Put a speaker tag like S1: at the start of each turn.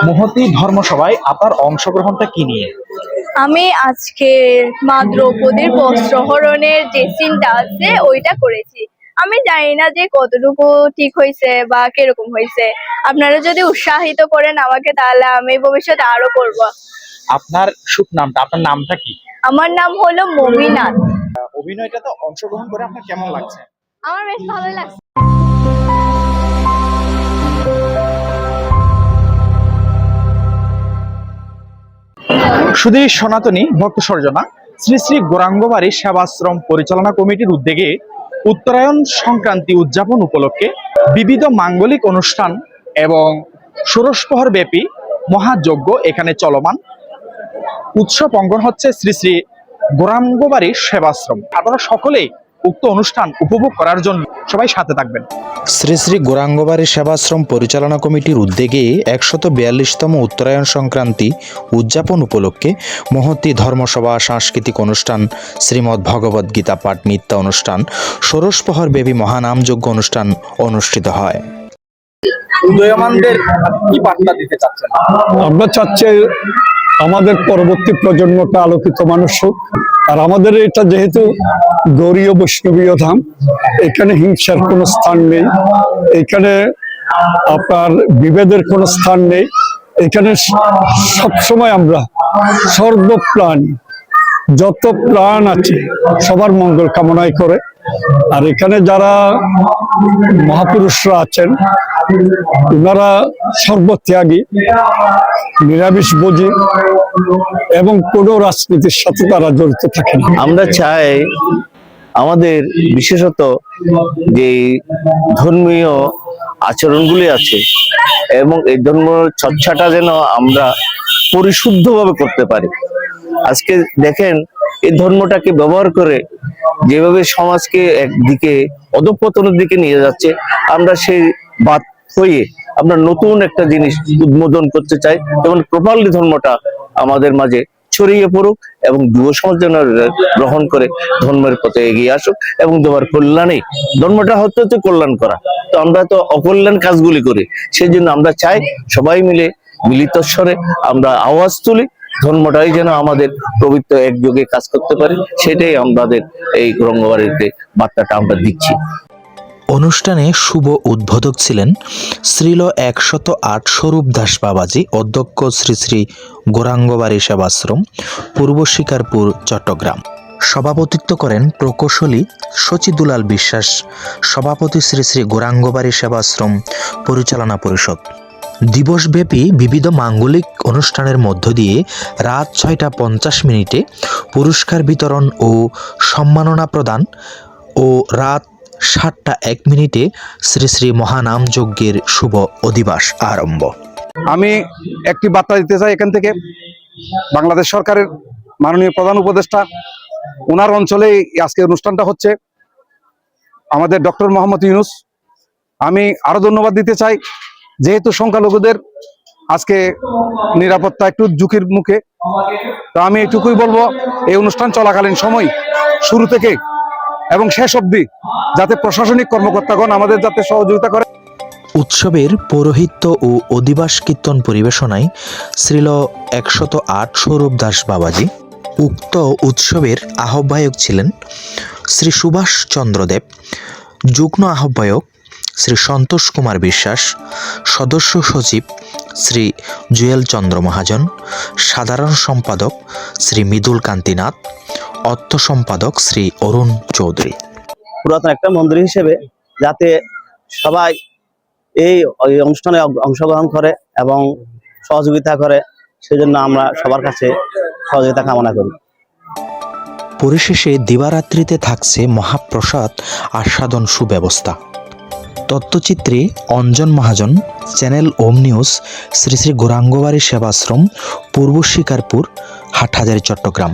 S1: মহতী ধর্মসভায় আপনার অংশগ্রহণটা কি নিয়ে?
S2: আমি আজকে মা দ্রৌপদীর বস্ত্রহরণের যে সিনটা আছে ওইটা করেছি। আমি জানি না যে কতটুকু ঠিক হয়েছে বা কিরকম হয়েছে। আপনারা যদি উৎসাহিত করেন আমাকে তাহলে আমি ভবিষ্যতে আরো করব।
S1: আপনার আপনার নামটা কি?
S2: আমার নাম হলো মমিনাত।
S1: অভিনয়টাতে অংশগ্রহণ করে আপনার কেমন লাগছে?
S2: আমার বেশ ভালোই লাগছে।
S1: শুধু সনাতনী ভক্ত সর্জনা শ্রী শ্রী গৌরাঙ্গবাড়ি সেবাশ্রম পরিচালনা কমিটির উদ্যোগে উত্তরায়ণ সংক্রান্তি উদযাপন উপলক্ষে বিবিধ মাঙ্গলিক অনুষ্ঠান এবং ষোড়শপ্রহর ব্যাপী মহাযজ্ঞ এখানে চলমান। উৎসব অঙ্গন হচ্ছে শ্রী শ্রী গৌরাঙ্গবাড়ি সেবাশ্রম। আপনারা সকলেই উক্ত অনুষ্ঠান উপভোগ করার জন্য সবাই সাথে থাকবেন।
S3: শ্রী শ্রী গৌরাঙ্গবাড়ি সেবাশ্রম পরিচালনা কমিটির উদ্যোগে 142তম উত্তরায়ণ সংক্রান্তি উদযাপন উপলক্ষে মহতী ধর্মসভা, সাংস্কৃতিক অনুষ্ঠান, শ্রীমদ্ ভগবদ গীতা পাঠ নিত্য অনুষ্ঠান, ষোড়শপ্রহর বেবী মহানামযজ্ঞ অনুষ্ঠান অনুষ্ঠিত হয়।
S1: উদীয়মানদের কি বার্তা দিতে চাচ্ছেন?
S4: আমরা চাচ্ছি আমাদের পরবর্তী প্রজন্মটা আলোকিত মানুষ হোক। আর আমাদের এটা যেহেতু গৌরীয় বৈষ্ণবীয় ধাম, এখানে হিংসার কোনো স্থান নেই, এখানে আপনার বিভেদের কোনো স্থান নেই। এখানে সবসময় আমরা সর্বপ্রাণী যত প্রাণ আছে সবার মঙ্গল কামনাই করে। আর এখানে যারা মহাপুরুষরা আছেন ওনারা সর্বত্যাগী, নিরামিষ ভোজী এবং কোনো রাজনীতির সাথে তারা জড়িত থাকে না।
S5: আমরা চাই আমাদের বিশেষত যে ধর্মীয় আচরণগুলি আছে এবং এই ধর্ম চর্চাটা যেন আমরা পরিশুদ্ধভাবে করতে পারি। আজকে দেখেন এই ধর্মটাকে ব্যবহার করে যেভাবে সমাজকে একদিকে অধঃপতনের দিকে নিয়ে যাচ্ছে, আমরা সেই বাদ হয়ে আমরা নতুন একটা জিনিস উদ্বোধন করতে চাই, যেমন প্রপারলি ধর্মটা আমাদের মাঝে ছড়িয়ে পড়ুক এবং যুব সমাজ যেন গ্রহণ করে ধর্মের পথে এগিয়ে আসুক এবং তোমার কল্যাণে, ধর্মটা হচ্ছে কল্যাণ করা, তো আমরা তো অকল্যাণ কাজগুলি করি। সেই জন্য আমরা চাই সবাই মিলে মিলিত স্বরে আমরা আওয়াজ তুলি, ধর্মটাই যেন আমাদের পবিত্র একযোগে কাজ করতে পারে। সেটাই আমাদের এই গৌরাঙ্গবাড়িতে বার্তাটা আমরা দিচ্ছি।
S3: অনুষ্ঠানে শুভ উদ্বোধক ছিলেন শ্রীল 108 স্বরূপ দাস বাবাজি, অধ্যক্ষ শ্রী শ্রী গৌরাঙ্গবাড়ি সেবাশ্রম, পূর্ব শিকারপুর, চট্টগ্রাম। সভাপতিত্ব করেন প্রকৌশলী শচীদুলাল বিশ্বাস, সভাপতি শ্রী শ্রী গৌরাঙ্গবাড়ি সেবাশ্রম পরিচালনা পরিষদ। দিবসব্যাপী বিবিধ মাঙ্গলিক অনুষ্ঠানের মধ্য দিয়ে রাত 6টা 50 পুরস্কার বিতরণ ও সম্মাননা প্রদান ও রাত 7টা 1 শ্রী শ্রী মহানাম যজ্ঞের শুভ অধিবাস আরম্ভ।
S4: আমি একটি বার্তা দিতে চাই এখান থেকে। বাংলাদেশ সরকারের মাননীয় প্রধান উপদেষ্টা, ওনার অঞ্চলে আজকে অনুষ্ঠানটা হচ্ছে, আমাদের ডক্টর মোহাম্মদ ইউনূস। আমি আরো ধন্যবাদ দিতে চাই, যেহেতু সংখ্যালঘুদের আজকে নিরাপত্তা একটু ঝুঁকির মুখে, তো আমি এটুকুই বলবো, এই অনুষ্ঠান চলাকালীন সময় শুরু থেকে এবং শেষ অবধি যাতে প্রশাসনিক কর্মকর্তাগণ আমাদের যাতে সহযোগিতা করে।
S3: উৎসবের পৌরোহিত্য ও অধিবাস কীর্তন পরিবেশনায় শ্রীল 108 স্বরূপ দাস বাবাজি। উক্ত উৎসবের আহ্বায়ক ছিলেন শ্রী সুভাষ চন্দ্র দেব, যুগ্ম আহ্বায়ক শ্রী সন্তোষ কুমার বিশ্বাস, সদস্য সচিব শ্রী জুয়েল চন্দ্র মহাজন, সাধারণ সম্পাদক শ্রী মৃদুল কান্তিনাথ, অর্থ সম্পাদক শ্রী অরুণ চৌধুরী।
S5: পুরাতন একটা মন্দির হিসেবে যাতে সবাই এই অনুষ্ঠানে অংশগ্রহণ করে এবং সহযোগিতা করে, সেজন্য আমরা সবার কাছে সহযোগিতা কামনা করি।
S3: পরিশেষে দিবারাত্রিতে থাকছে মহাপ্রসাদ আস্বাদন সুব্যবস্থা। তথ্যচিত্রে অঞ্জন মহাজন, চ্যানেল ওম নিউজ, শ্রী শ্রী গৌরাঙ্গবাড়ি সেবাশ্রম, পূর্ব শিকারপুর, হাটহাজারী, চট্টগ্রাম।